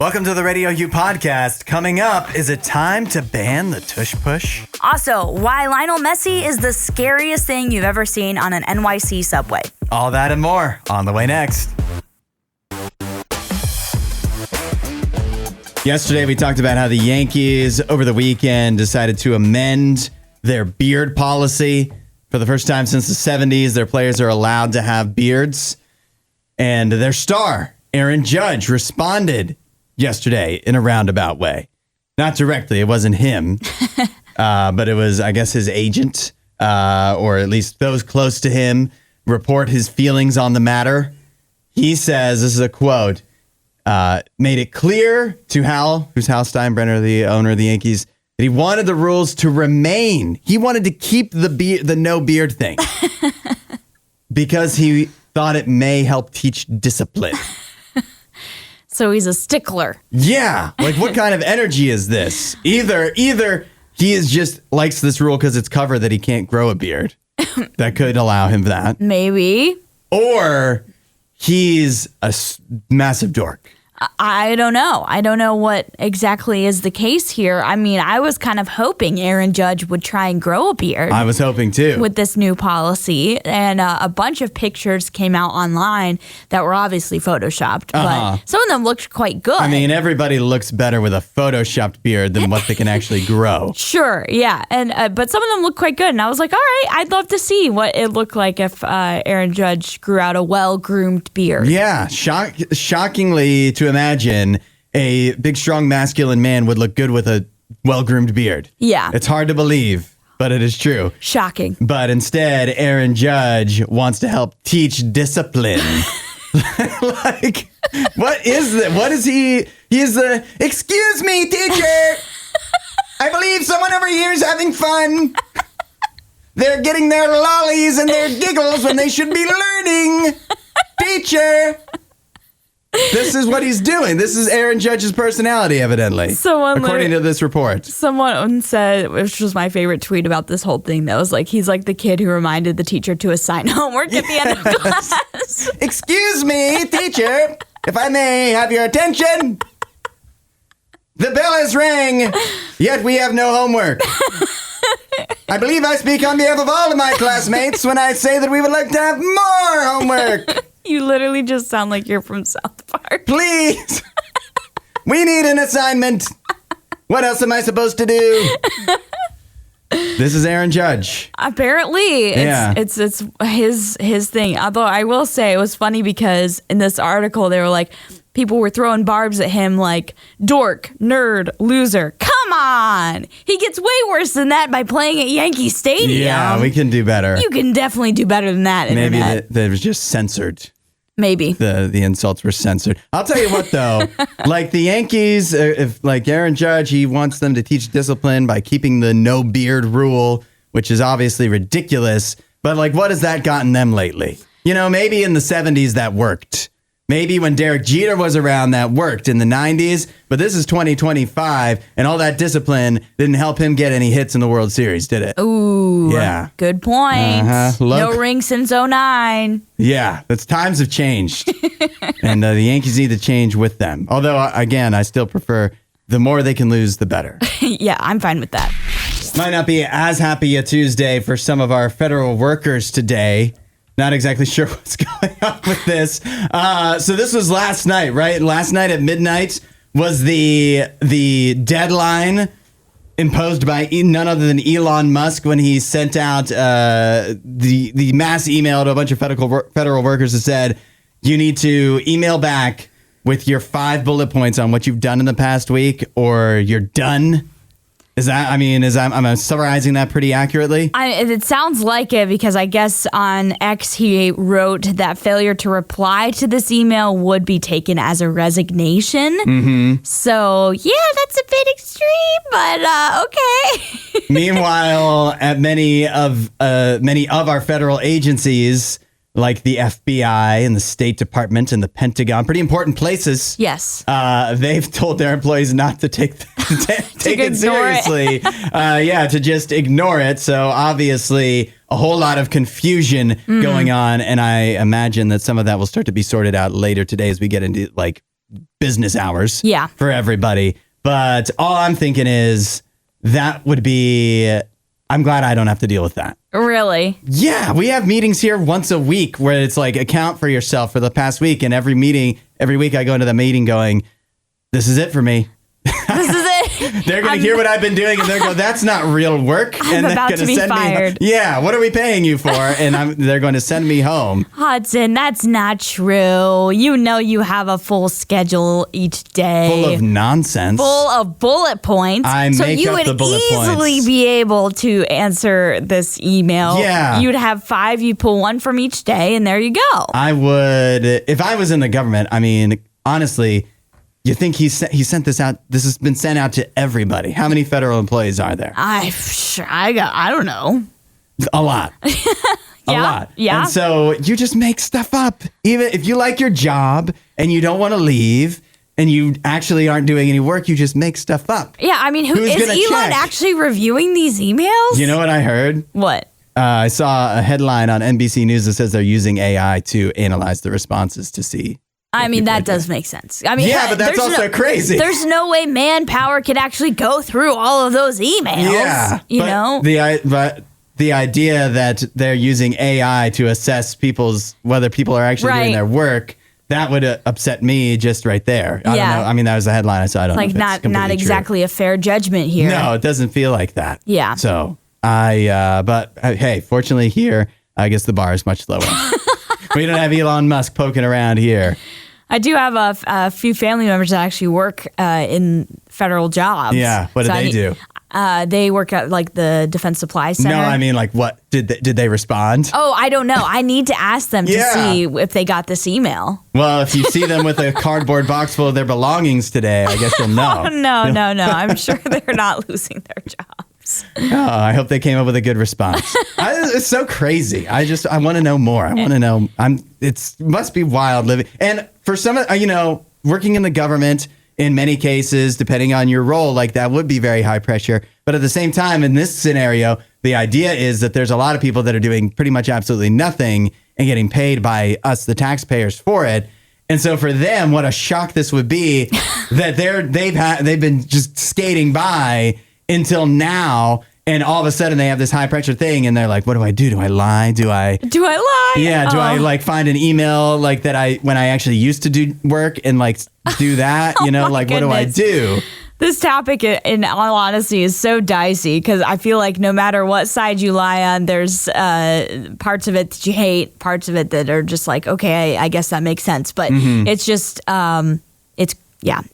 Welcome to the RadioU Podcast. Coming up, is it time to ban the Tush Push? Also, why Lionel Messi is the scariest thing you've ever seen on an NYC subway. All that and more on the way next. Yesterday, we talked about how the Yankees over the weekend decided to amend their beard policy. For the first time since the 70s, their players are allowed to have beards. And their star, Aaron Judge, responded yesterday in a roundabout way. Not directly, it wasn't him, but it was, I guess, his agent, or at least those close to him, report his feelings on the matter. He says, this is a quote, made it clear to Hal, who's Hal Steinbrenner, the owner of the Yankees, that he wanted the rules to remain. He wanted to keep the no beard thing because he thought it may help teach discipline. So he's a stickler. Yeah. Like, what kind of energy is this? Either he is just likes this rule because it's covered that he can't grow a beard. That could allow him that. Maybe. Or he's a massive dork. I don't know. I don't know what exactly is the case here. I mean, I was kind of hoping Aaron Judge would try and grow a beard. I was hoping too. With this new policy. And a bunch of pictures came out online that were obviously photoshopped. But some of them looked quite good. I mean, everybody looks better with a photoshopped beard than what they can actually grow. Sure, yeah. And but some of them look quite good. And I was like, all right, I'd love to see what it looked like if Aaron Judge grew out a well-groomed beard. Yeah, shockingly to imagine a big, strong, masculine man would look good with a well-groomed beard. Yeah. It's hard to believe, but it is true. Shocking. But instead, Aaron Judge wants to help teach discipline. Like, what is that? What is he? He is the, excuse me, teacher. I believe someone over here is having fun. They're getting their lollies and their giggles when they should be learning. Teacher. This is what he's doing. This is Aaron Judge's personality, evidently, according to this report. Someone said, which was my favorite tweet about this whole thing, that was like, he's like the kid who reminded the teacher to assign homework at the end of class. Excuse me, teacher, if I may have your attention. The bell has rang, yet we have no homework. I believe I speak on behalf of all of my classmates when I say that we would like to have more homework. You literally just sound like you're from South Park. Please. We need an assignment. What else am I supposed to do? This is Aaron Judge. Apparently, it's his thing. Although I will say it was funny because in this article they were like, people were throwing barbs at him like dork, nerd, loser. Come on, he gets way worse than that by playing at Yankee Stadium. Yeah, we can do better. You can definitely do better than that. Maybe that was just censored. Maybe the insults were censored. I'll tell you what, though, like the Yankees, if like Aaron Judge, he wants them to teach discipline by keeping the no beard rule, which is obviously ridiculous. But like, what has that gotten them lately? You know, maybe in the 70s that worked. Maybe when Derek Jeter was around, that worked in the 90s. But this is 2025, and all that discipline didn't help him get any hits in the World Series, did it? Ooh, yeah. Good point. No ring since 2009. Yeah, times have changed. And the Yankees need to change with them. Although, again, I still prefer the more they can lose, the better. Yeah, I'm fine with that. Might not be as happy a Tuesday for some of our federal workers today. Not exactly sure what's going on with this. So this was last night, right? Last night at midnight was the deadline imposed by none other than Elon Musk when he sent out the mass email to a bunch of federal workers that said, you need to email back with your 5 bullet points on what you've done in the past week or you're done. I'm summarizing that pretty accurately? It sounds like it because I guess on X he wrote that failure to reply to this email would be taken as a resignation. Mm-hmm. So, yeah, that's a bit extreme, but okay. Meanwhile, at many of our federal agencies, like the FBI and the State Department and the Pentagon, pretty important places. Yes. They've told their employees not to take it seriously. To just ignore it. So obviously a whole lot of confusion going on. And I imagine that some of that will start to be sorted out later today as we get into like business hours Yeah. for everybody. But all I'm thinking is that would be, I'm glad I don't have to deal with that. Really? Yeah, we have meetings here once a week where it's like account for yourself for the past week. And every week I go into the meeting going, this is it for me. This is it. They're going to hear what I've been doing and they're going to go, that's not real work. I'm about to be fired. Yeah, what are we paying you for? And they're going to send me home. Hudson, that's not true. You know you have a full schedule each day. Full of nonsense. Full of bullet points. So you would easily be able to answer this email. Yeah. You'd have 5, you pull 1 from each day, and there you go. I would, if I was in the government, I mean, honestly, you think he sent this out? This has been sent out to everybody. How many federal employees are there? I don't know. A lot. A lot. Yeah. And so you just make stuff up. Even if you like your job and you don't want to leave and you actually aren't doing any work, you just make stuff up. Yeah, I mean, is Elon actually reviewing these emails? You know what I heard? What? I saw a headline on NBC News that says they're using AI to analyze the responses to see. I mean, that does make sense. I mean, yeah, but that's also crazy. There's no way manpower could actually go through all of those emails. Yeah, you know? But the idea that they're using AI to assess whether people are actually doing their work, that would upset me just right there. I don't know. I mean, that was the headline I saw. I don't know if it's not exactly a fair judgment here. No, it doesn't feel like that. Yeah. So but hey, fortunately here, I guess the bar is much lower. We don't have Elon Musk poking around here. I do have a few family members that actually work in federal jobs. Yeah. What do they do? They work at like the Defense Supply Center. No, I mean like what? Did they respond? Oh, I don't know. I need to ask them to see if they got this email. Well, if you see them with a cardboard box full of their belongings today, I guess you'll know. No. I'm sure they're not losing their jobs. Oh, I hope they came up with a good response. It's so crazy. I want to know more. I want to know. It must be wild living. And for some, working in the government, in many cases, depending on your role, like that would be very high pressure. But at the same time, in this scenario, the idea is that there's a lot of people that are doing pretty much absolutely nothing and getting paid by us, the taxpayers, for it. And so for them, what a shock this would be that they've been just skating by until now. And all of a sudden they have this high pressure thing and they're like, what do I do? Do I lie? Do I lie? Yeah. Do I like find an email like that when I actually used to do work and like do that, what do I do? This topic, in all honesty, is so dicey because I feel like no matter what side you lie on, there's parts of it that you hate, parts of it that are just like, okay, I guess that makes sense. But it's just, it's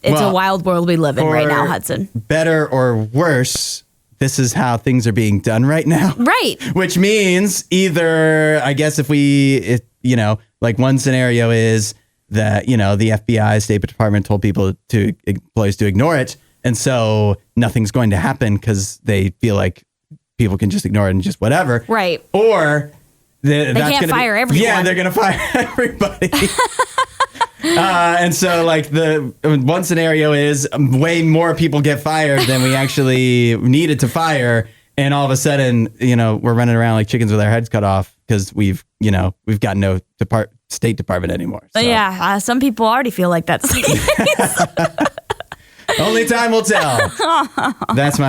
a wild world we live in right now, Hudson. Better or worse, this is how things are being done right now. Right. Which means either, I guess like one scenario is that, the FBI, State Department told employees to ignore it. And so nothing's going to happen because they feel like people can just ignore it and just whatever. Right. Or they can't fire everyone. Yeah, they're going to fire everybody. And so like the one scenario is way more people get fired than we actually needed to fire. And all of a sudden, we're running around like chickens with our heads cut off because we've got no State Department anymore. So. Yeah. Some people already feel like that's the case. Only time will tell. That's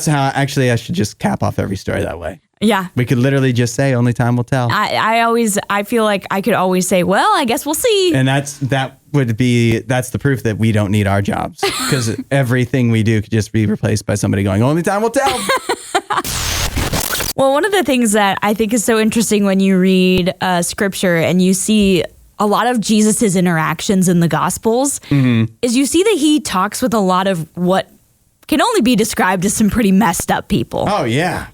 how actually I should just cap off every story that way. Yeah. We could literally just say only time will tell. I feel like I could always say, well, I guess we'll see. And that's the proof that we don't need our jobs because everything we do could just be replaced by somebody going, only time will tell. Well, one of the things that I think is so interesting when you read scripture and you see a lot of Jesus's interactions in the Gospels is you see that he talks with a lot of what can only be described as some pretty messed up people. Oh, yeah.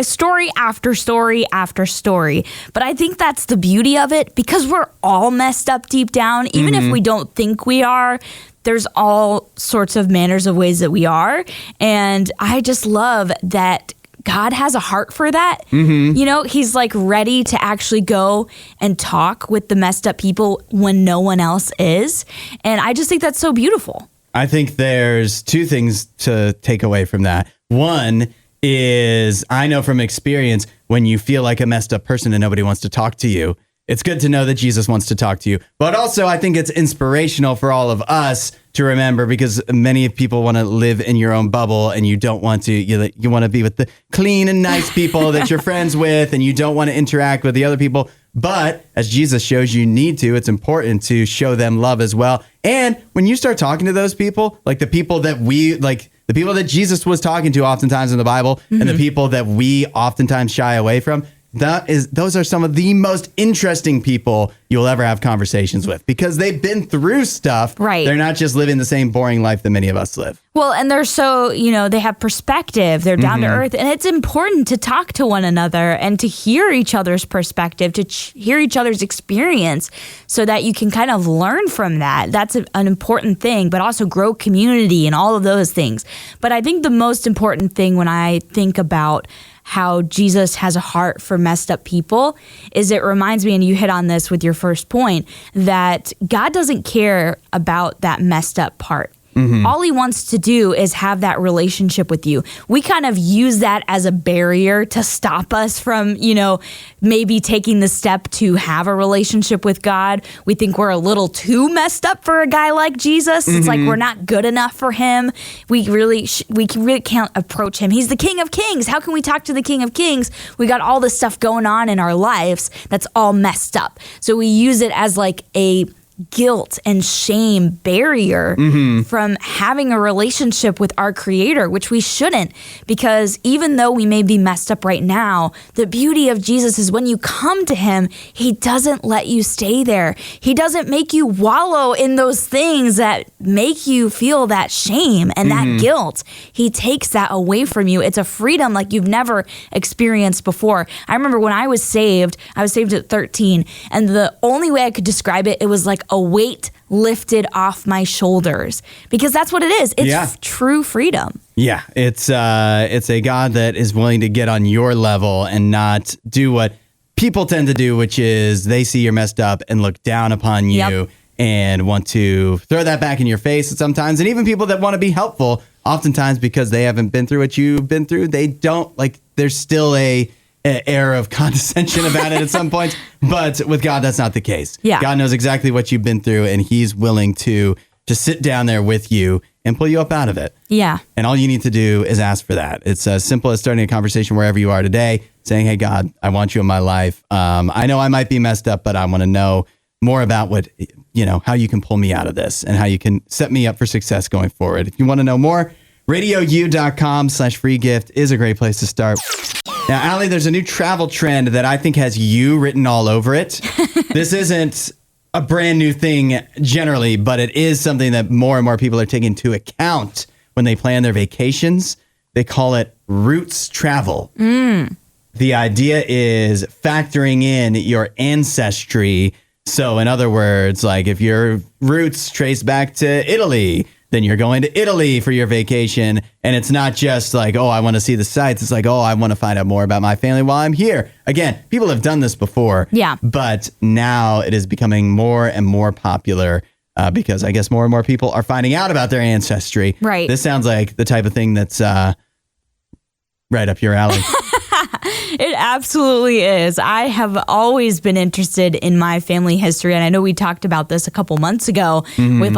Story after story after story. But I think that's the beauty of it because we're all messed up deep down. Even if we don't think we are, there's all sorts of manners of ways that we are. And I just love that God has a heart for that. He's like ready to actually go and talk with the messed up people when no one else is. And I just think that's so beautiful. I think there's two things to take away from that. One is I know from experience when you feel like a messed up person and nobody wants to talk to you, it's good to know that Jesus wants to talk to you. But also, I think it's inspirational for all of us to remember, because many people want to live in your own bubble and you don't want to. You want to be with the clean and nice people that you're friends with, and you don't want to interact with the other people. But as Jesus shows you need to, it's important to show them love as well. And when you start talking to those people, like the people that the people that Jesus was talking to oftentimes in the Bible, and the people that we oftentimes shy away from, those are some of the most interesting people you'll ever have conversations with, because they've been through stuff. Right. They're not just living the same boring life that many of us live. Well, and they're so, they have perspective. They're down to earth. And it's important to talk to one another and to hear each other's perspective, to hear each other's experience, so that you can kind of learn from that. That's an important thing, but also grow community and all of those things. But I think the most important thing when I think about how Jesus has a heart for messed up people is it reminds me, and you hit on this with your first point, that God doesn't care about that messed up part. All he wants to do is have that relationship with you. We kind of use that as a barrier to stop us from, maybe taking the step to have a relationship with God. We think we're a little too messed up for a guy like Jesus. It's like we're not good enough for him. We really can't approach him. He's the King of Kings. How can we talk to the King of Kings? We got all this stuff going on in our lives that's all messed up. So we use it as like a guilt and shame barrier from having a relationship with our Creator, which we shouldn't, because even though we may be messed up right now, the beauty of Jesus is when you come to him, he doesn't let you stay there. He doesn't make you wallow in those things that make you feel that shame and that guilt. He takes that away from you. It's a freedom like you've never experienced before. I remember when I was saved at 13, and the only way I could describe it, it was like a weight lifted off my shoulders, because that's what it is. It's true freedom. Yeah, it's a God that is willing to get on your level and not do what people tend to do, which is they see you're messed up and look down upon you and want to throw that back in your face sometimes. And even people that want to be helpful, oftentimes because they haven't been through what you've been through, they don't, there's still a air of condescension about it at some point. But with God, that's not the case. Yeah. God knows exactly what you've been through, and he's willing to sit down there with you and pull you up out of it. Yeah. And all you need to do is ask for that. It's as simple as starting a conversation wherever you are today, saying, hey, God, I want you in my life. I know I might be messed up, but I want to know more about how you can pull me out of this and how you can set me up for success going forward. If you want to know more, RadioU.com/free gift is a great place to start. Now, Allie, there's a new travel trend that I think has you written all over it. This isn't a brand new thing generally, but it is something that more and more people are taking into account when they plan their vacations. They call it roots travel. The idea is factoring in your ancestry. So in other words, like if your roots trace back to Italy, then you're going to Italy for your vacation. And it's not just like, oh, I want to see the sights. It's like, oh, I want to find out more about my family while I'm here. Again, people have done this before. Yeah. But now it is becoming more and more popular because I guess more and more people are finding out about their ancestry. Right. This sounds like the type of thing that's right up your alley. It absolutely is. I have always been interested in my family history. And I know we talked about this a couple months ago with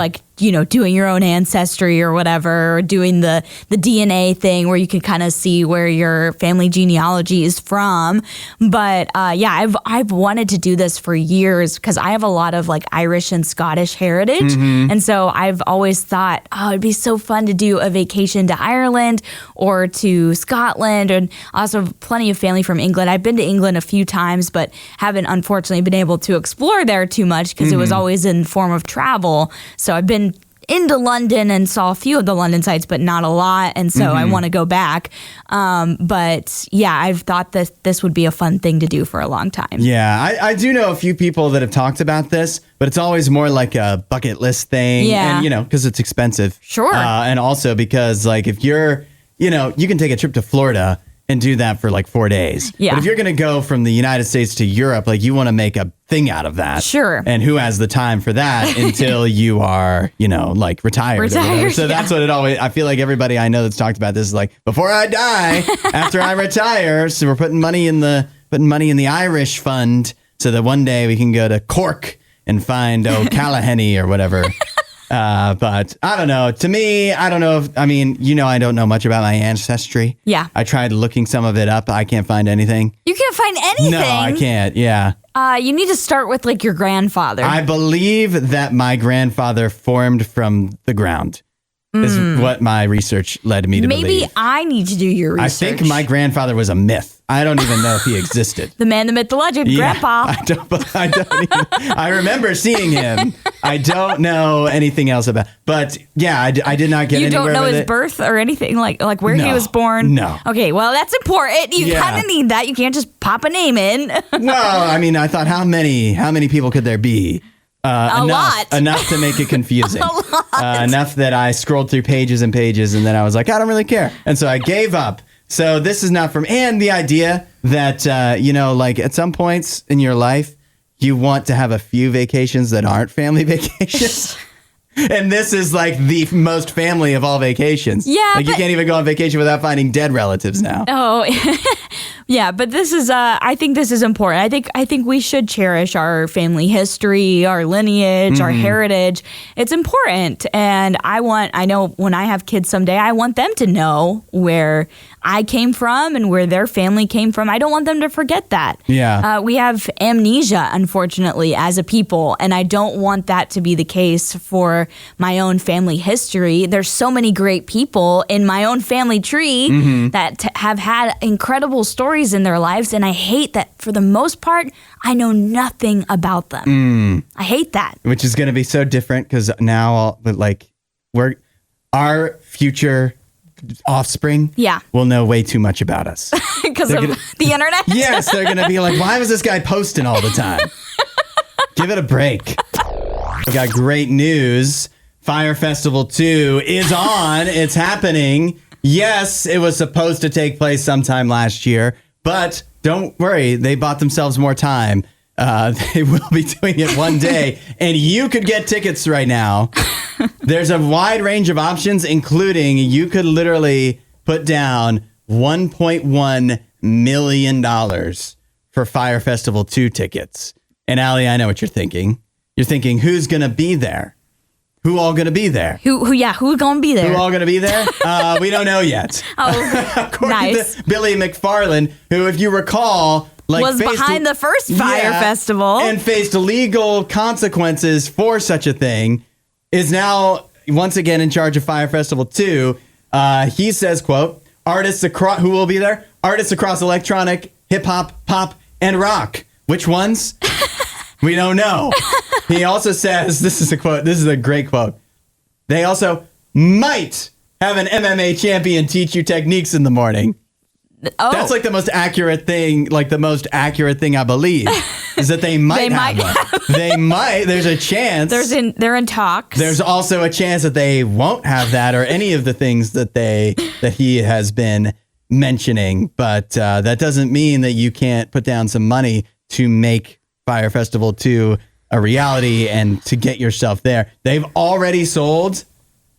doing your own ancestry or whatever, or doing the DNA thing where you can kind of see where your family genealogy is from. But I've wanted to do this for years because I have a lot of Irish and Scottish heritage. And so I've always thought, it'd be so fun to do a vacation to Ireland or to Scotland, and also plenty of family from England. I've been to England a few times, but haven't unfortunately been able to explore there too much because it was always in form of travel. So I've been into London and saw a few of the London sites, but not a lot. And so I want to go back. But yeah, I've thought that this would be a fun thing to do for a long time. Yeah, I do know a few people that have talked about this, but it's always more like a bucket list thing. Yeah. And, because it's expensive. Sure. And also because if you're, you can take a trip to Florida and do that for 4 days. Yeah. But if you're going to go from the United States to Europe, you want to make a thing out of that. Sure. And who has the time for that until you are, retired. Retired. So that's what it always, I feel like everybody I know that's talked about this is before I die, after I retire. So we're putting money in the Irish fund so that one day we can go to Cork and find O'Callaghan or whatever. But I don't know. To me, I don't know I don't know much about my ancestry. Yeah. I tried looking some of it up. I can't find anything. You can't find anything? No, I can't. Yeah. You need to start with like your grandfather. I believe that my grandfather formed from the ground. Is what my research led me to believe. Maybe I need to do your research. I think my grandfather was a myth. I don't even know if he existed. The man, the myth, the legend, Grandpa. I don't even, I remember seeing him. I don't know anything else about. But yeah, I did not get anywhere with it. You don't know his birth or anything like where he was born? No. Okay, well that's important. You kind of need that. You can't just pop a name in. Well, I mean, I thought how many people could there be? A lot. Enough to make it confusing. A lot. Enough that I scrolled through pages and pages, and then I was like, I don't really care. And so I gave up. So this is not from, and the idea that, like at some points in your life, you want to have a few vacations that aren't family vacations. And this is like the most family of all vacations. Yeah. Like you can't even go on vacation without finding dead relatives now. Oh, yeah. But this is, I think this is important. I think we should cherish our family history, our lineage, our heritage. It's important. And I know when I have kids someday, I want them to know where I came from and where their family came from. I don't want them to forget that. Yeah. We have amnesia, unfortunately, as a people, and I don't want that to be the case for my own family history. There's so many great people in my own family tree that have had incredible stories in their lives, and I hate that for the most part, I know nothing about them. I hate that. Which is going to be so different because now, our future offspring will know way too much about us. Because of the internet? Yes, they're going to be like, why was this guy posting all the time? Give it a break. We got great news. Fyre Festival 2 is on. It's happening. Yes, it was supposed to take place sometime last year, but don't worry, they bought themselves more time. They will be doing it one day, and you could get tickets right now. There's a wide range of options, including you could literally put down $1.1 million for Fyre Festival 2 tickets. And Allie, I know what you're thinking. You're thinking, who's going to be there? Who all going to be there? Who going to be there? Who all going to be there? We don't know yet. Oh, According nice. to Billy McFarland, who, if you recall, was behind the first Fyre Festival and faced legal consequences for such a thing, is now once again in charge of Fyre Festival 2. He says, quote, who will be there? Artists across electronic, hip hop, pop, and rock. Which ones? We don't know. He also says, this is a great quote. They also might have an MMA champion teach you techniques in the morning. Oh. That's like the most accurate thing I believe is that they might have one. They might. There's a chance. They're in talks. There's also a chance that they won't have that or any of the things that he has been mentioning. But that doesn't mean that you can't put down some money to make Fyre Festival 2 a reality and to get yourself there. They've already sold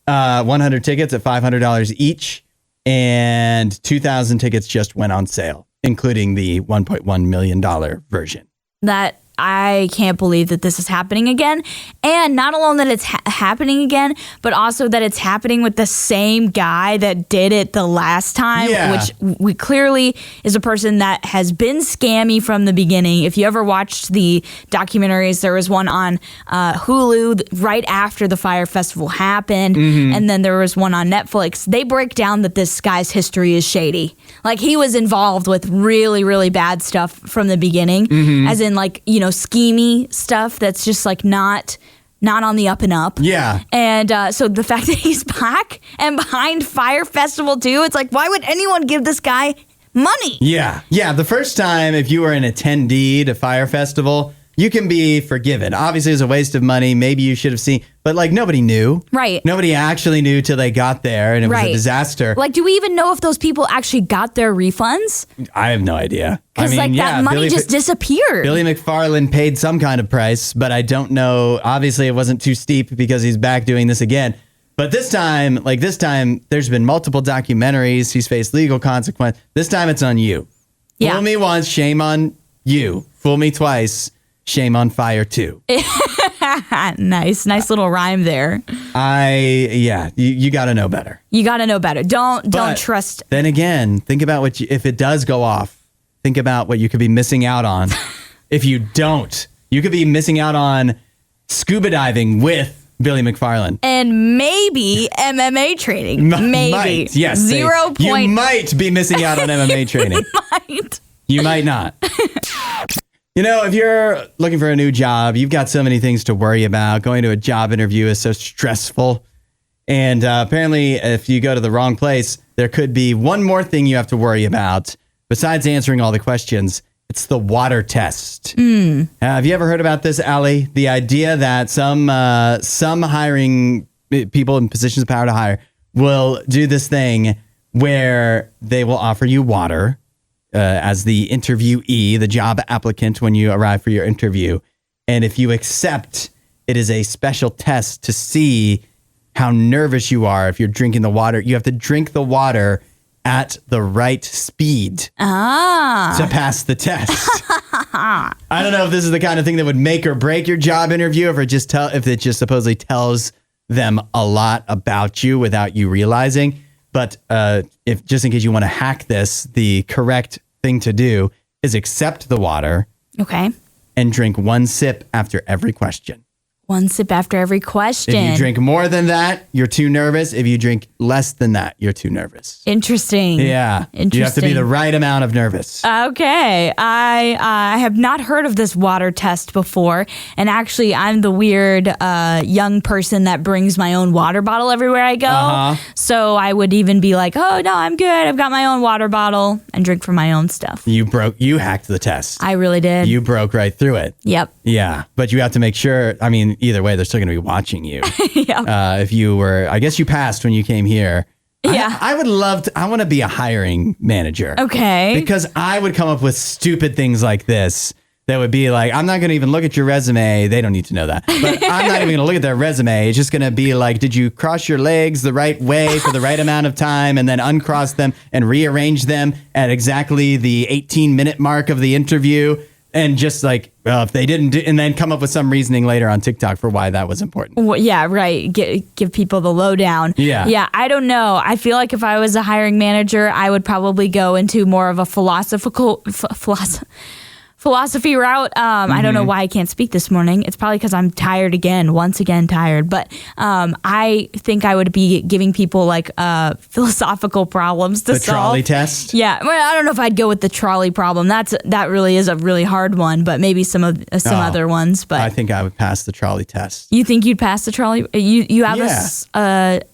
100 tickets at $500 each. And 2,000 tickets just went on sale, including the $1.1 million version. That I can't believe that this is happening again. And not alone that it's happening again, but also that it's happening with the same guy that did it the last time, which we clearly is a person that has been scammy from the beginning. If you ever watched the documentaries, there was one on Hulu right after the Fyre Festival happened. And then there was one on Netflix. They break down that this guy's history is shady. Like he was involved with really, really bad stuff from the beginning, as in like, schemy stuff that's just like not on the up and up. Yeah. And so the fact that he's back and behind Fyre Festival 2, it's like, why would anyone give this guy money? Yeah. Yeah. The first time, if you were an attendee to Fyre Festival, you can be forgiven. Obviously, it was a waste of money. Maybe you should have seen, but like nobody knew. Right. Nobody actually knew till they got there, and it was a disaster. Like, do we even know if those people actually got their refunds? I have no idea. Because that money just disappeared. Billy McFarland paid some kind of price, but I don't know. Obviously, it wasn't too steep because he's back doing this again. But this time, there's been multiple documentaries. He's faced legal consequence. This time, it's on you. Yeah. Fool me once, shame on you. Fool me twice, shame on Fyre too. Nice little rhyme there. You got to know better. You got to know better. Don't trust. Then again, think about if it does go off, think about what you could be missing out on. If you don't, you could be missing out on scuba diving with Billy McFarland. And maybe MMA training. Maybe. Might, yes. 0 point. You might be missing out on MMA training. You might not. If you're looking for a new job, you've got so many things to worry about. Going to a job interview is so stressful. And apparently, if you go to the wrong place, there could be one more thing you have to worry about. Besides answering all the questions, it's the water test. Have you ever heard about this, Allie? The idea that some hiring people in positions of power to hire will do this thing where they will offer you water as the interviewee, the job applicant, when you arrive for your interview. And if you accept, it is a special test to see how nervous you are if you're drinking the water. You have to drink the water at the right speed to pass the test. I don't know if this is the kind of thing that would make or break your job interview, if it just supposedly tells them a lot about you without you realizing. But if just in case you want to hack this, the correct thing to do is accept the water. Okay. And drink one sip after every question. One sip after every question. If you drink more than that, you're too nervous. If you drink less than that, you're too nervous. Interesting. Yeah. You have to be the right amount of nervous. Okay. I have not heard of this water test before. And actually, I'm the weird young person that brings my own water bottle everywhere I go. So I would even be like, oh, no, I'm good. I've got my own water bottle and drink from my own stuff. You hacked the test. I really did. You broke right through it. Yep. Yeah. But you have to make sure, either way, they're still going to be watching you. Yeah. If you were, I guess you passed when you came here. Yeah. I want to be a hiring manager. Okay. Because I would come up with stupid things like this that would be like, I'm not going to even look at your resume. They don't need to know that. But I'm not even going to look at their resume. It's just going to be like, did you cross your legs the right way for the right amount of time and then uncross them and rearrange them at exactly the 18-minute mark of the interview? And just like, well, if they didn't do, and then come up with some reasoning later on TikTok for why that was important. Well, yeah, right. Give people the lowdown. Yeah. Yeah, I don't know. I feel like if I was a hiring manager, I would probably go into more of a philosophy route. I don't know why I can't speak this morning. It's probably because I'm tired once again tired. But I think I would be giving people like philosophical problems to solve. The trolley test? Yeah. Well, I don't know if I'd go with the trolley problem. That really is a really hard one, but maybe some other ones. But I think I would pass the trolley test. You think you'd pass the trolley? You have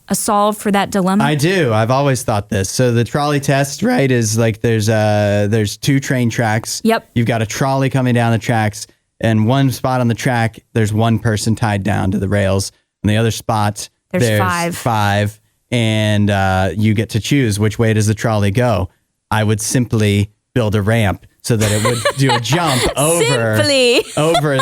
a solve for that dilemma? I do. I've always thought this. So the trolley test, right, is like there's two train tracks. Yep. You've got a trolley coming down the tracks, and one spot on the track, there's one person tied down to the rails. And the other spot, there's five. And you get to choose which way does the trolley go. I would simply build a ramp so that it would do a jump over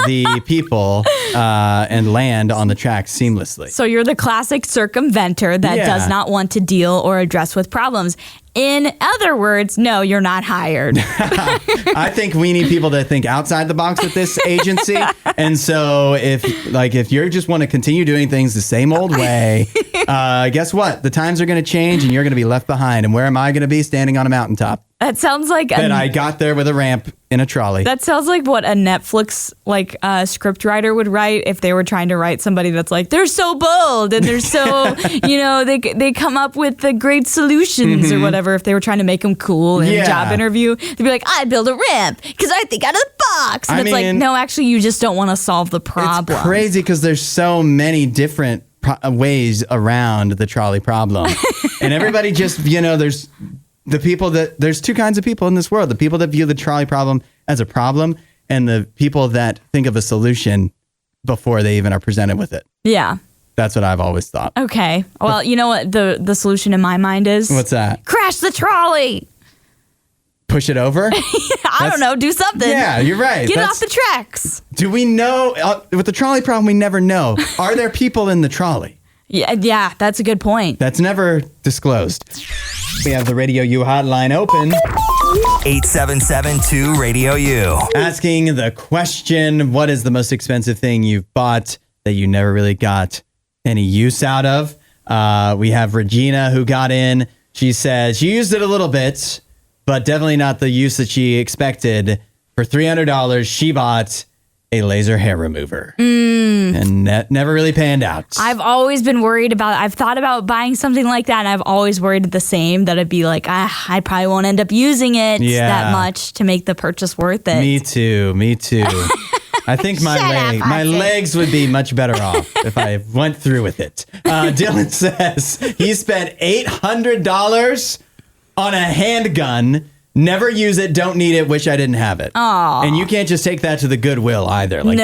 the people and land on the track seamlessly. So you're the classic circumventer that does not want to deal or address with problems. In other words, no, you're not hired. I think we need people to think outside the box with this agency. And so if you just want to continue doing things the same old way, guess what? The times are going to change and you're going to be left behind. And where am I going to be? Standing on a mountaintop. That sounds like I got there with a ramp in a trolley. That sounds like what a Netflix script writer would write if they were trying to write somebody that's like, they're so bold and they're so, they come up with the great solutions or whatever. If they were trying to make them cool in a job interview, they'd be like, I build a ramp because I think out of the box. And like, no, actually, you just don't want to solve the problem. It's crazy because there's so many different ways around the trolley problem. And everybody just, there's two kinds of people in this world. The people that view the trolley problem as a problem and the people that think of a solution before they even are presented with it. Yeah. That's what I've always thought. Okay. Well, you know what the solution in my mind is? What's that? Crash the trolley. Push it over? I don't know. Do something. Yeah, you're right. Get off the tracks. Do we know? With the trolley problem, we never know. Are there people in the trolley? Yeah, that's a good point. That's never disclosed. We have the RadioU hotline open. 877-2-RADIO-U. Asking the question, what is the most expensive thing you've bought that you never really got any use out of? We have Regina who got in. She said she used it a little bit, but definitely not the use that she expected. For $300, she bought a laser hair remover. And that never really panned out. I've always been worried about, I've thought about buying something like that, and I've always worried the same, that I'd be like, I probably won't end up using it that much to make the purchase worth it. Me too. I think my legs would be much better off if I went through with it. Dylan says he spent $800 on a handgun. Never use it, don't need it, wish I didn't have it. Aww. And you can't just take that to the Goodwill either. Like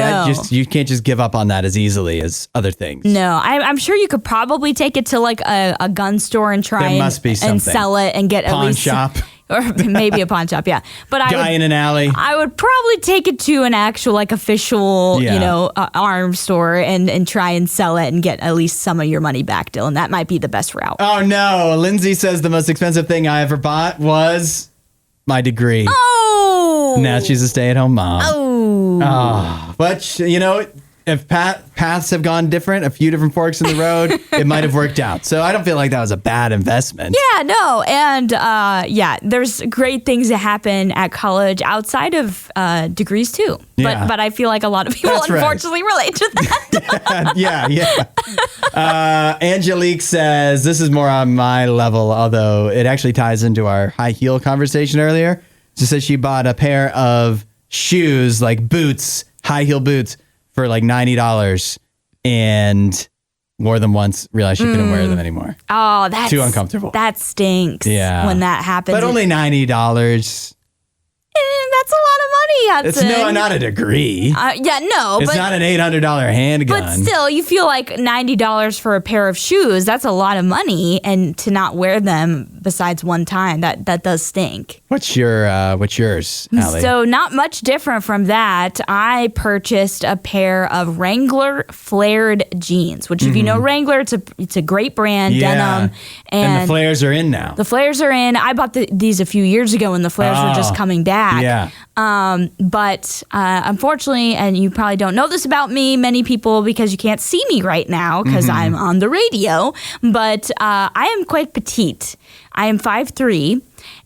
you can't just give up on that as easily as other things. No, I'm sure you could probably take it to like a gun store and try and sell it and get pawn at least shop. Or maybe a pawn shop, yeah. But Guy in an alley. I would probably take it to an actual like official, arms store and try and sell it and get at least some of your money back, Dylan. That might be the best route. Oh no, Lindsay says the most expensive thing I ever bought was my degree. Oh! Now she's a stay-at-home mom. Oh. But, if paths have gone different, a few different forks in the road, it might have worked out. So I don't feel like that was a bad investment. Yeah, no. And, there's great things that happen at college outside of degrees, too. Yeah. But I feel like a lot of people, unfortunately, relate to that. Yeah. Angelique says, this is more on my level, although it actually ties into our high heel conversation earlier. She says she bought a pair of shoes, like boots, high heel boots, for like $90 and more than once realized she couldn't wear them anymore. Oh, that's too uncomfortable. That stinks when that happens. But only $90. That's a lot of money, Hudson. It's not a degree. It's not an $800 handgun. But still, you feel like $90 for a pair of shoes, that's a lot of money, and to not wear them besides one time, that does stink. What's yours, Allie? So not much different from that. I purchased a pair of Wrangler flared jeans, which if you know Wrangler, it's a great brand, denim. And the flares are in now. The flares are in. I bought these a few years ago when the flares were just coming back. Yeah. But unfortunately, and you probably don't know this about me, many people, because you can't see me right now because I'm on the radio, but I am quite petite. I am 5'3",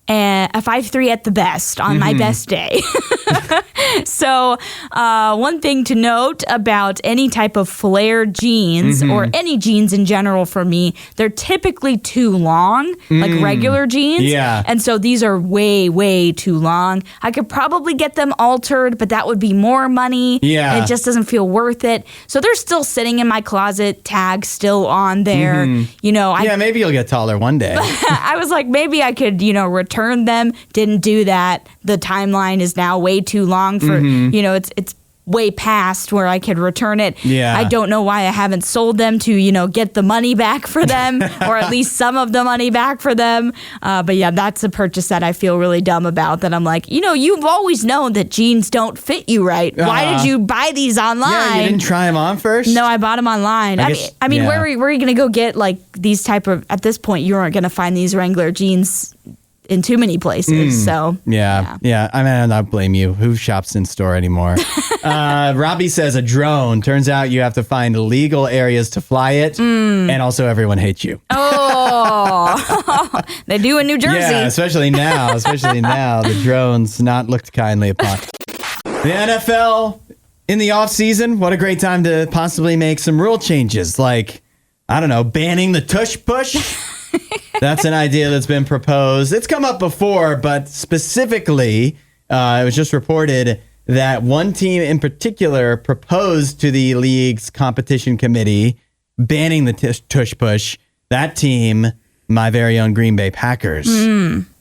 and a 5'3" at the best on my best day. So one thing to note about any type of flared jeans or any jeans in general for me, they're typically too long, like regular jeans. Yeah. And so these are way, way too long. I could probably get them altered, but that would be more money. Yeah. It just doesn't feel worth it. So they're still sitting in my closet, tags still on there. Maybe you'll get taller one day. I was like, maybe I could, return them. Didn't do that. The timeline is now way too long for, it's way past where I could return it. Yeah. I don't know why I haven't sold them to, get the money back for them or at least some of the money back for them. But yeah, that's a purchase that I feel really dumb about, that I'm like, you've always known that jeans don't fit you right. Why did you buy these online? Yeah, you didn't try them on first? No, I bought them online. I mean, where are you going to go get like these type of, at this point, you aren't going to find these Wrangler jeans in too many places. So yeah. I mean, I don't blame you. Who shops in store anymore? Robbie says a drone. Turns out you have to find legal areas to fly it, and also everyone hates you. Oh, they do in New Jersey. Yeah, especially now. The drones not looked kindly upon. The NFL in the off season. What a great time to possibly make some rule changes, like, I don't know, banning the tush push. That's an idea that's been proposed. It's come up before, but specifically, it was just reported that one team in particular proposed to the league's competition committee banning the tush push. That team, my very own Green Bay Packers.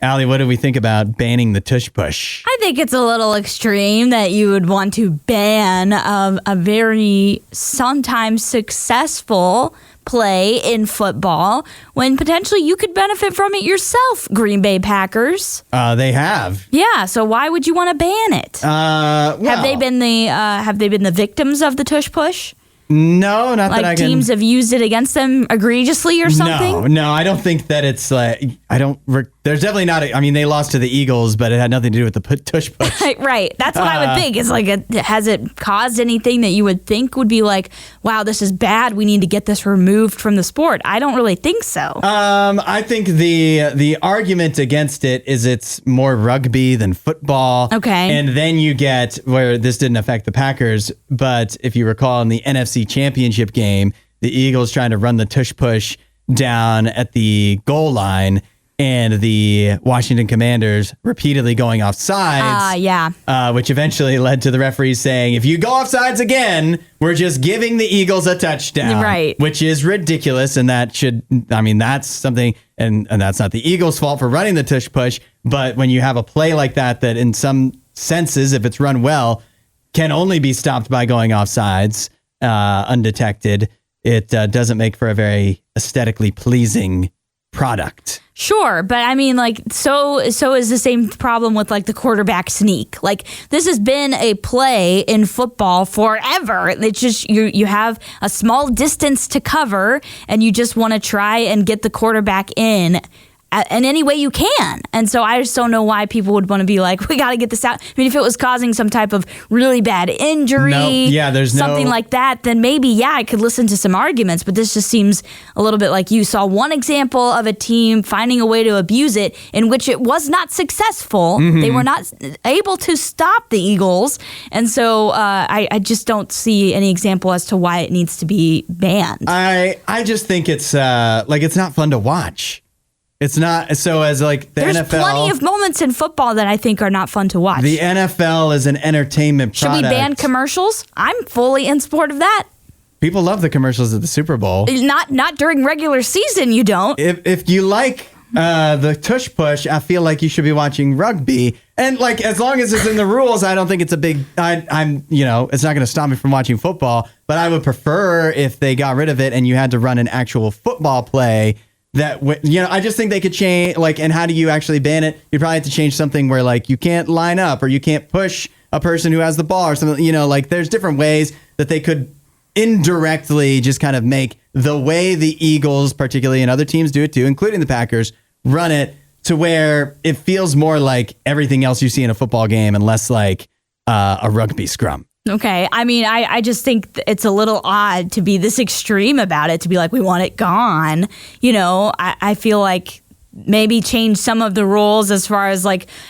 Allie, what do we think about banning the tush push? I think it's a little extreme that you would want to ban a very sometimes successful play in football when potentially you could benefit from it yourself, Green Bay Packers. They have. Yeah, so why would you want to ban it? Have they been the victims of the tush push? No, not that I can. Like teams have used it against them egregiously or something? No, I don't think that it's like, I don't There's definitely not. They lost to the Eagles, but it had nothing to do with the Tush push. Right. That's what I would think. It's like, has it caused anything that you would think would be like, wow, this is bad. We need to get this removed from the sport. I don't really think so. I think the argument against it is it's more rugby than football. Okay. And then you get where this didn't affect the Packers, but if you recall in the NFC Championship game, the Eagles trying to run the tush push down at the goal line, and the Washington Commanders repeatedly going off sides. Which eventually led to the referees saying, if you go off sides again, we're just giving the Eagles a touchdown. Right. Which is ridiculous. And that's something, and that's not the Eagles' fault for running the tush push. But when you have a play like that in some senses, if it's run well, can only be stopped by going off sides undetected, it doesn't make for a very aesthetically pleasing product. Sure, but so is the same problem with like the quarterback sneak. Like, this has been a play in football forever. It's just you have a small distance to cover, and you just want to try and get the quarterback in any way you can. And so I just don't know why people would want to be like, we got to get this out. If it was causing some type of really bad injury, something like that, then maybe, I could listen to some arguments. But this just seems a little bit like you saw one example of a team finding a way to abuse it in which it was not successful. Mm-hmm. They were not able to stop the Eagles. And so I just don't see any example as to why it needs to be banned. I just think it's it's not fun to watch. It's not. So as like the There's NFL. There's plenty of moments in football that I think are not fun to watch. The NFL is an entertainment product. Should we ban commercials? I'm fully in support of that. People love the commercials at the Super Bowl. Not during regular season, you don't. If you like the tush push, I feel like you should be watching rugby. And like, as long as it's in the rules, I don't think it's a big, it's not going to stop me from watching football, but I would prefer if they got rid of it and you had to run an actual football play. I just think they could change, and how do you actually ban it? You probably have to change something where, you can't line up or you can't push a person who has the ball or something, there's different ways that they could indirectly just kind of make the way the Eagles, particularly, and other teams do it too, including the Packers, run it to where it feels more like everything else you see in a football game and less like a rugby scrum. Okay. I just think it's a little odd to be this extreme about it, to be like, we want it gone. I feel like maybe change some of the rules as far as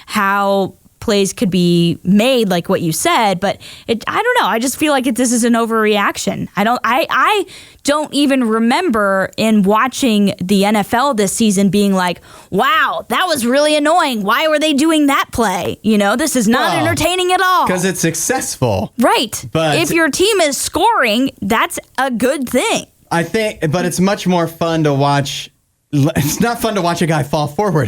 how plays could be made, like what you said, but I don't know. I just feel like this is an overreaction. I don't even remember in watching the NFL this season being like, wow, that was really annoying. Why were they doing that play? This is not entertaining at all. Because it's successful. Right. But if your team is scoring, that's a good thing. I think, but it's much more fun to watch. It's not fun to watch a guy fall forward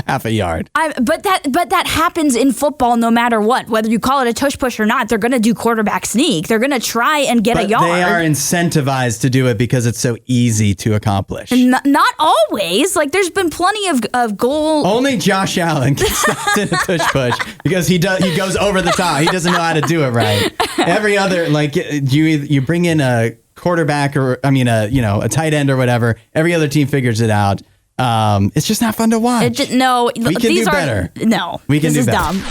half a yard. But that happens in football no matter what. Whether you call it a tush push or not, they're going to do quarterback sneak. They're going to try and get a yard. They are incentivized to do it because it's so easy to accomplish. Not always. There's been plenty of goal. Only Josh Allen can stop in a tush push because he goes over the top. He doesn't know how to do it right. Every other, you bring in a quarterback or a tight end or whatever, every other team figures it out. It's just not fun to watch. We can do better. We can do better. Dumb.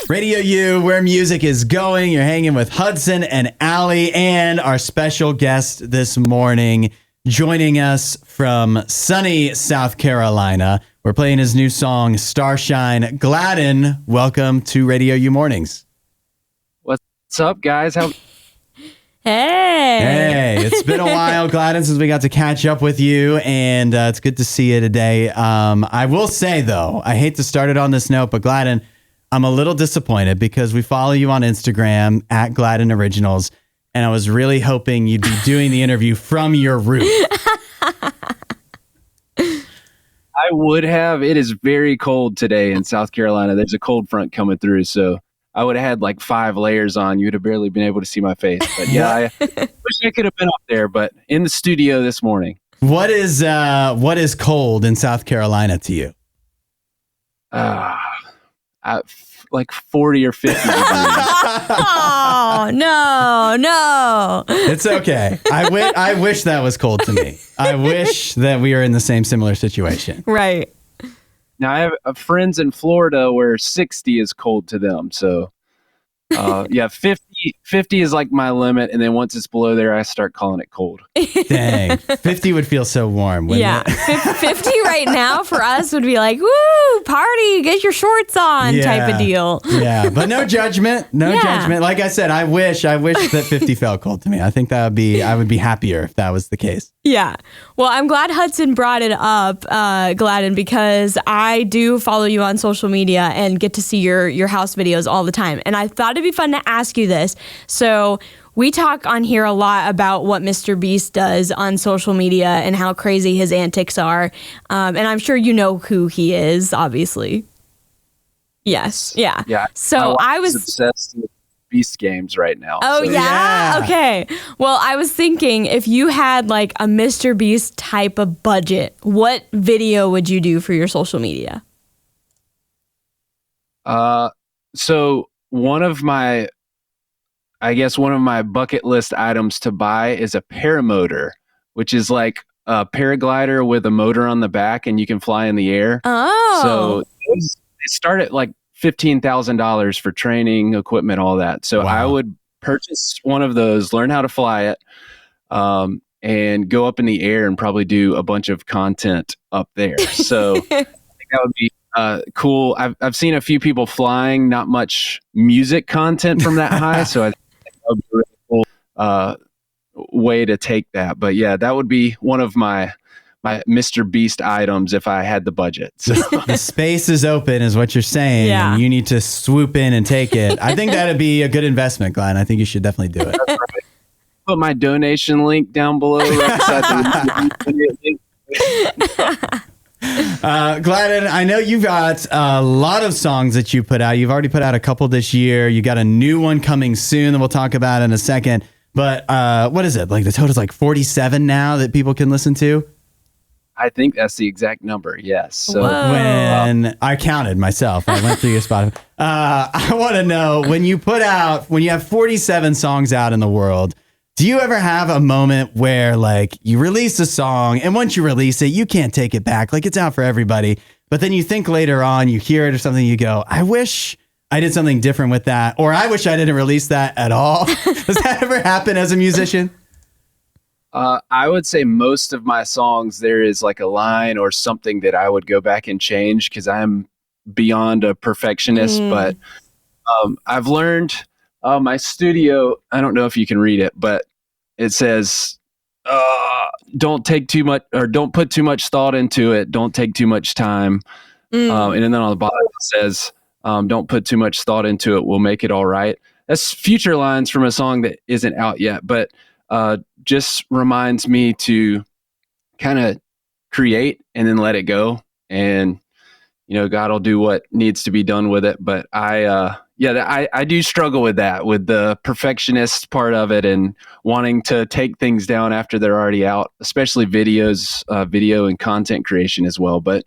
Radio U, where music is going. You're hanging with Hudson and Allie and our special guest this morning, joining us from sunny South Carolina. We're playing his new song, Starshine. GLADDEN, welcome to Radio U Mornings. What's up, guys? Hey, it's been a while, GLADDEN, since we got to catch up with you, and it's good to see you today. I will say, though, I hate to start it on this note, but GLADDEN, I'm a little disappointed because we follow you on Instagram at GLADDEN Originals, and I was really hoping you'd be doing the interview from your room. I would have. It is very cold today in South Carolina. There's a cold front coming through, so I would have had 5 layers on. You would have barely been able to see my face. But yeah, I wish I could have been up there, but in the studio this morning. What is cold in South Carolina to you? 40 or 50 degrees. Oh, no. It's okay. I wish that was cold to me. I wish that we were in the similar situation. Right. Now I have friends in Florida where 60 is cold to them. So 50 is like my limit. And then once it's below there, I start calling it cold. Dang. 50 would feel so warm, wouldn't it? 50 right now for us would be like, woo, party, get your shorts on type of deal. Yeah, but no judgment. No judgment. Like I said, I wish that 50 felt cold to me. I think I would be happier if that was the case. Yeah. Well, I'm glad Hudson brought it up, Gladden, because I do follow you on social media and get to see your house videos all the time. And I thought it'd be fun to ask you this. So we talk on here a lot about what Mr. Beast does on social media and how crazy his antics are. And I'm sure you know who he is, obviously. Yes. Yeah. Yeah. So I was obsessed with Beast games right now. Oh, so. Yeah? Okay. Well, I was thinking if you had like a Mr. Beast type of budget, what video would you do for your social media? So one of my bucket list items to buy is a paramotor, which is like a paraglider with a motor on the back and you can fly in the air. Oh. So they start at like $15,000 for training, equipment, all that. So wow. I would purchase one of those, learn how to fly it, and go up in the air and probably do a bunch of content up there. So I think that would be cool. I've seen a few people flying, not much music content from that high. So I think that would be a really cool way to take that. But yeah, that would be one of my Mr. Beast items if I had the budget. So. The space is open is what you're saying. Yeah. And you need to swoop in and take it. I think that'd be a good investment, Glenn. I think you should definitely do it. That's right. Put my donation link down below. Right Gladden, I know you've got a lot of songs that you put out. You've already put out a couple this year. You got a new one coming soon that we'll talk about in a second. But what is it? Like the total's like 47 now that people can listen to? I think that's the exact number. Yes. So when I counted myself, I went through your Spotify. I want to know when you have 47 songs out in the world, do you ever have a moment where like you release a song and once you release it, you can't take it back. Like it's out for everybody. But then you think later on, you hear it or something, you go, I wish I did something different with that. Or I wish I didn't release that at all. Does that ever happen as a musician? I would say most of my songs, there is like a line or something that I would go back and change because I'm beyond a perfectionist. But I've learned my studio, I don't know if you can read it, but it says, don't take too much or don't put too much thought into it. Don't take too much time. And then on the bottom it says, don't put too much thought into it. We'll make it all right. That's future lines from a song that isn't out yet, but just reminds me to kind of create and then let it go. And, you know, God will do what needs to be done with it. But I do struggle with that, with the perfectionist part of it and wanting to take things down after they're already out, especially video and content creation as well. But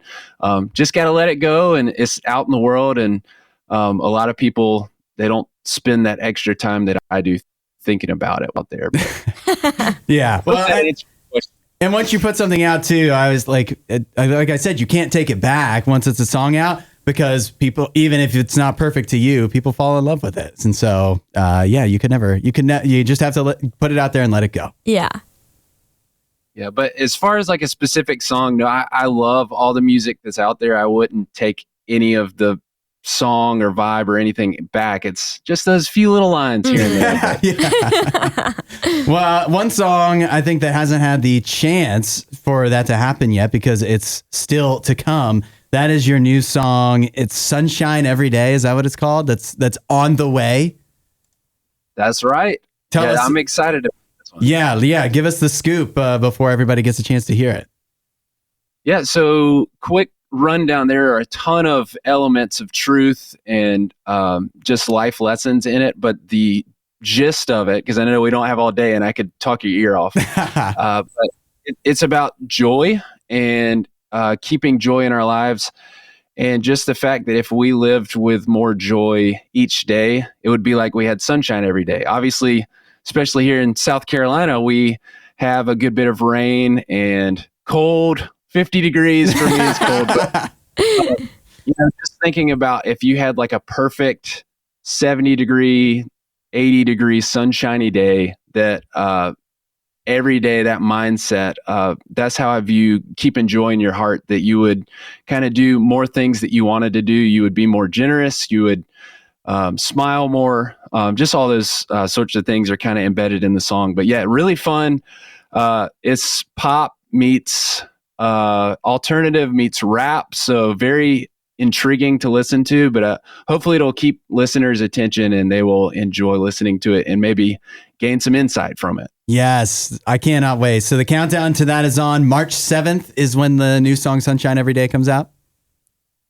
just got to let it go and it's out in the world. And a lot of people, they don't spend that extra time that I do thinking about it out there. Yeah. Well, and once you put something out too, I was like I said, you can't take it back once it's a song out because people, even if it's not perfect to you, people fall in love with it. And so, you just have to put it out there and let it go. Yeah. Yeah. But as far as like a specific song, no, I love all the music that's out there. I wouldn't take any of the song or vibe or anything back. It's just those few little lines here and there. Yeah. Well, one song I think that hasn't had the chance for that to happen yet because it's still to come. That is your new song. It's Sunshine Every Day. Is that what it's called? That's on the way. That's right. Tell us. I'm excited about this one. Yeah. Give us the scoop before everybody gets a chance to hear it. Yeah. So quick rundown. There are a ton of elements of truth and just life lessons in it, but the gist of it, because I know we don't have all day and I could talk your ear off, but it's about joy and keeping joy in our lives, and just the fact that if we lived with more joy each day, it would be like we had sunshine every day. Obviously, especially here in South Carolina, we have a good bit of rain and cold. 50 degrees for me is cold, but Just thinking about if you had like a perfect 70-degree, 80-degree sunshiny day, that every day, that mindset, that's how I view keep enjoying your heart, that you would kind of do more things that you wanted to do. You would be more generous. You would smile more. Just all those sorts of things are kind of embedded in the song. But yeah, really fun. It's pop meets alternative meets rap. So very intriguing to listen to, but hopefully it'll keep listeners' attention and they will enjoy listening to it and maybe gain some insight from it. Yes, I cannot wait. So the countdown to that is on. March 7th is when the new song Sunshine Every Day comes out.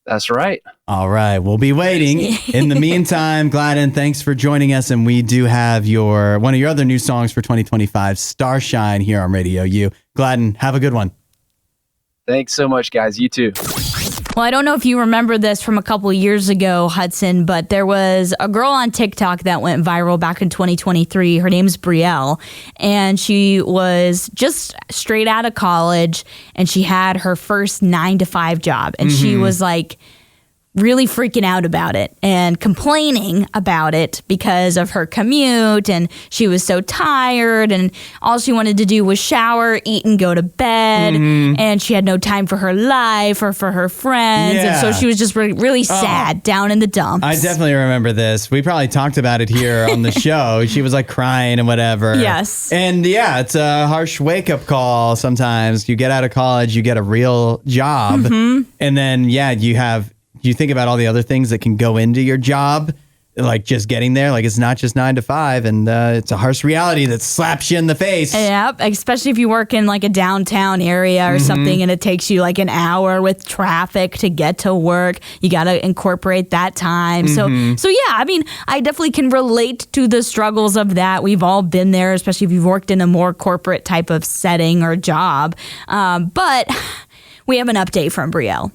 That's right. All right. We'll be waiting. In the meantime, GLADDEN, thanks for joining us. And we do have one of your other new songs for 2025, Starshine, here on RadioU. GLADDEN, have a good one. Thanks so much, guys. You too. Well, I don't know if you remember this from a couple of years ago, Hudson, but there was a girl on TikTok that went viral back in 2023. Her name's Brielle, and she was just straight out of college, and she had her first 9-to-5 job, and she was like really freaking out about it and complaining about it because of her commute, and she was so tired, and all she wanted to do was shower, eat, and go to bed, and she had no time for her life or for her friends, and so she was just really sad, down in the dumps. I definitely remember this. We probably talked about it here on the show. She was like crying and whatever. Yes. And yeah, it's a harsh wake-up call sometimes. You get out of college, you get a real job, and then you think about all the other things that can go into your job, like just getting there. Like, it's not just 9 to 5, and it's a harsh reality that slaps you in the face. Yep, especially if you work in like a downtown area or something, and it takes you like an hour with traffic to get to work. You got to incorporate that time. So yeah, I mean, I definitely can relate to the struggles of that. We've all been there, especially if you've worked in a more corporate type of setting or job. But we have an update from Brielle.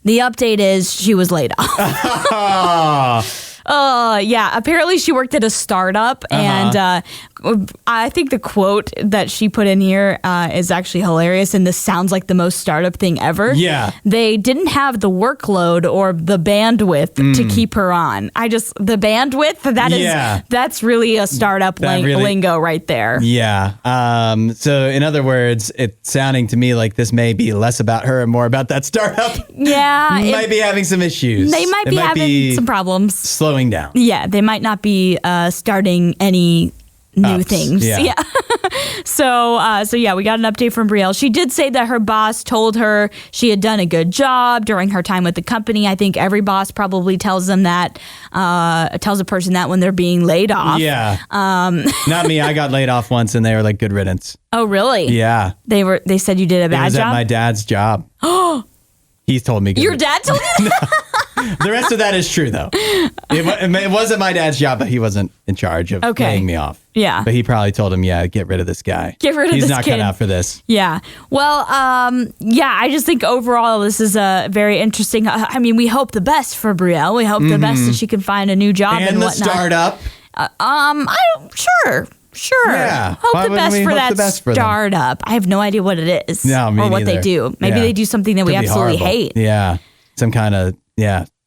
The update is she was laid off. Yeah. Apparently she worked at a startup, and I think the quote that she put in here is actually hilarious, and this sounds like the most startup thing ever. Yeah. They didn't have the workload or the bandwidth to keep her on. The bandwidth, that's really a startup lingo right there. Yeah. So in other words, it's sounding to me like this may be less about her and more about that startup. Yeah. Might be having some issues. They might be having some problems. Slowing down. Yeah, they might not be starting any new things. Yeah. So yeah, we got an update from Brielle. She did say that her boss told her she had done a good job during her time with the company. I think every boss probably tells them that, tells a person that when they're being laid off. Yeah. Not me. I got laid off once, and they were like, "Good riddance." Oh, really? Yeah. They said you did a bad job? It was at my dad's job. He told me. Your dad told you that? The rest of that is true, though. It wasn't my dad's job, but he wasn't in charge of laying me off. Yeah. But he probably told him, get rid of this guy. Get rid of this kid. He's not cut out for this. Yeah. Well, I just think overall this is a very interesting. I mean, we hope the best for Brielle. We hope the best that she can find a new job and the whatnot. Startup. Sure. Yeah. Hope the best for that startup. I have no idea what it is or what they do. Maybe they do something that we absolutely hate. Yeah. Some kind of,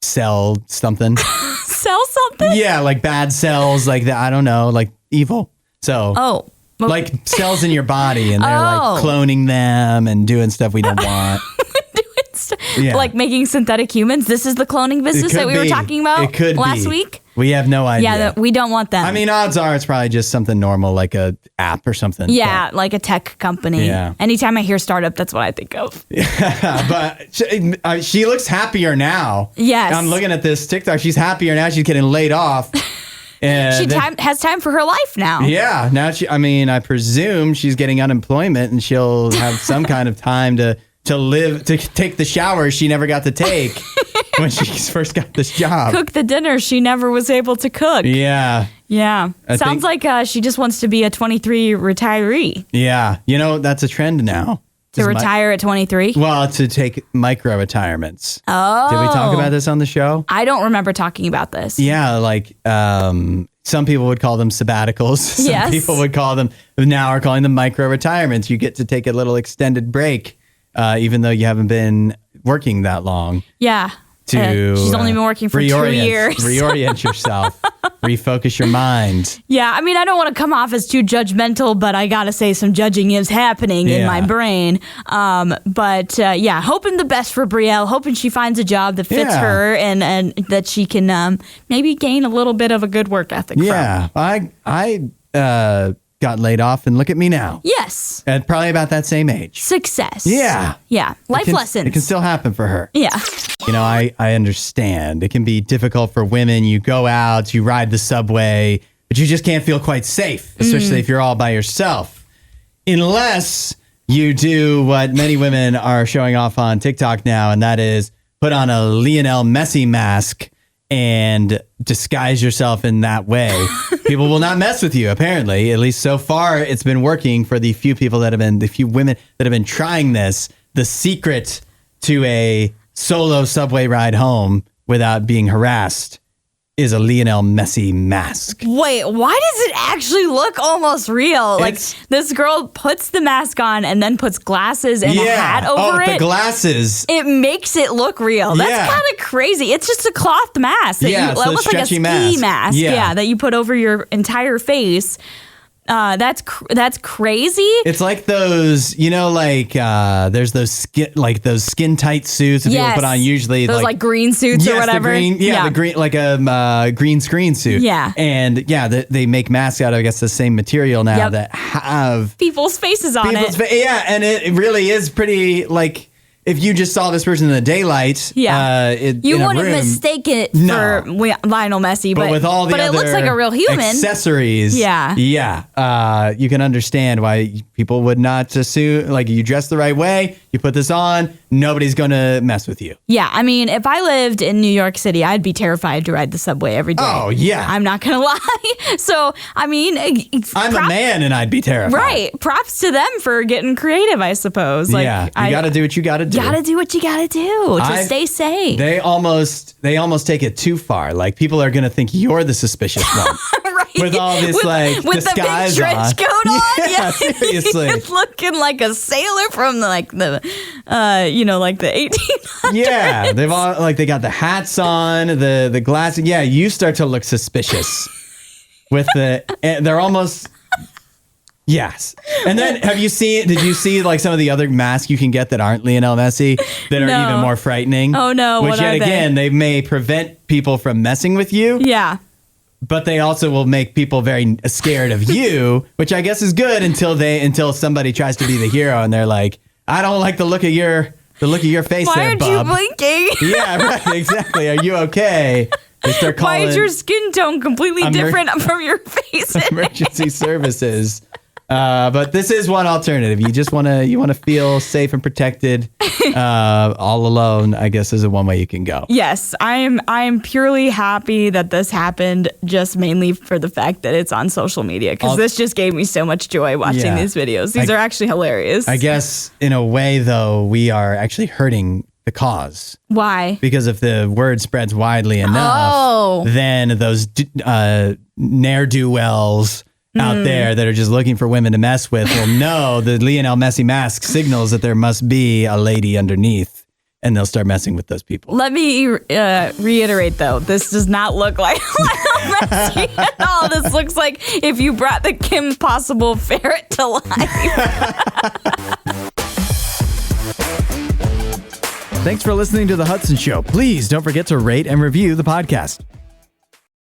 sell something. Sell something? Yeah, like bad cells, like that. I don't know, like evil. So, like cells in your body, and they're like cloning them and doing stuff we don't want. Like making synthetic humans. This is the cloning business that we were talking about last week. We have no idea. Yeah, we don't want them. I mean, odds are it's probably just something normal, like a app or something. Yeah, like a tech company. Yeah. Anytime I hear startup, that's what I think of. Yeah, but she looks happier now. Yes. I'm looking at this TikTok. She's happier now. She's getting laid off. And she has time for her life now. Yeah. Now I presume she's getting unemployment, and she'll have some kind of time to take the shower she never got to take when she first got this job. Cook the dinner she never was able to cook. Yeah. Yeah. Sounds like she just wants to be a 23 retiree. Yeah. That's a trend now. To retire at 23? Well, to take micro retirements. Oh. Did we talk about this on the show? I don't remember talking about this. Yeah, like some people would call them sabbaticals. Some people would call them, now are calling them micro retirements. You get to take a little extended break, even though you haven't been working that long. Yeah. To she's only been working for 2 years. Reorient yourself. Refocus your mind. Yeah, I mean, I don't want to come off as too judgmental, but I got to say some judging is happening in my brain. But hoping the best for Brielle, hoping she finds a job that fits her and that she can maybe gain a little bit of a good work ethic from. I got laid off and look at me now. Yes. At probably about that same age. Success. Yeah. Yeah. Life lessons. It can still happen for her. Yeah. You know, I understand. It can be difficult for women. You go out, you ride the subway, but you just can't feel quite safe, especially if you're all by yourself. Unless you do what many women are showing off on TikTok now, and that is put on a Lionel Messi mask and disguise yourself in that way. People will not mess with you, apparently. At least so far, it's been working for the few women that have been trying this. The secret to a solo subway ride home without being harassed is a Lionel Messi mask. Wait, why does it actually look almost real? Like, this girl puts the mask on and then puts glasses and a hat over it. The glasses. It makes it look real. That's kind of crazy. It's just a cloth mask. It looks like a ski mask. Yeah, that you put over your entire face. That's crazy. It's like those, there's those skin tight suits that people put on usually. Those like green suits or whatever. The green, like a green screen suit. Yeah. And they make masks out of, I guess, the same material now that have people's faces on it. And it really is pretty like. If you just saw this person in the daylight, you wouldn't mistake it for Lionel Messi, but with all the it looks like a real human. Accessories, you can understand why people would not assume. Like, you dress the right way, you put this on, nobody's going to mess with you. Yeah, I mean, if I lived in New York City, I'd be terrified to ride the subway every day. Oh yeah, I'm not going to lie. So I mean, I'm a man and I'd be terrified. Right? Props to them for getting creative, I suppose. Like, you got to do what you got to do. Gotta do what you gotta do to stay safe. They almost take it too far. Like, people are gonna think you're the suspicious one. Right. With all this with the big trench coat on. Yeah, seriously. Looking like a sailor from the 1800s. Yeah, they've all they got the hats on, the glasses. Yeah, you start to look suspicious with they're almost. Yes. And then did you see like some of the other masks you can get that aren't Lionel Messi that are even more frightening? Oh no. Which yet again, they may prevent people from messing with you. Yeah. But they also will make people very scared of you, which I guess is good until somebody tries to be the hero and they're like, I don't like the look of your face. Why there, aren't bub. you blinking? Yeah, right, exactly. Are you okay? They start calling. Why is your skin tone completely different from your face? Emergency services. But this is one alternative. You just want to feel safe and protected. All alone, I guess, is one way you can go. Yes, I'm purely happy that this happened, just mainly for the fact that it's on social media, because this just gave me so much joy watching these videos. These are actually hilarious. I guess in a way, though, we are actually hurting the cause. Why? Because if the word spreads widely enough, then those ne'er-do-wells out there that are just looking for women to mess with will know the Lionel Messi mask signals that there must be a lady underneath, and they'll start messing with those people. Let me reiterate, though, this does not look like Lionel Messi at all. This looks like if you brought the Kim Possible ferret to life. Thanks for listening to The Hudson Show. Please don't forget to rate and review the podcast.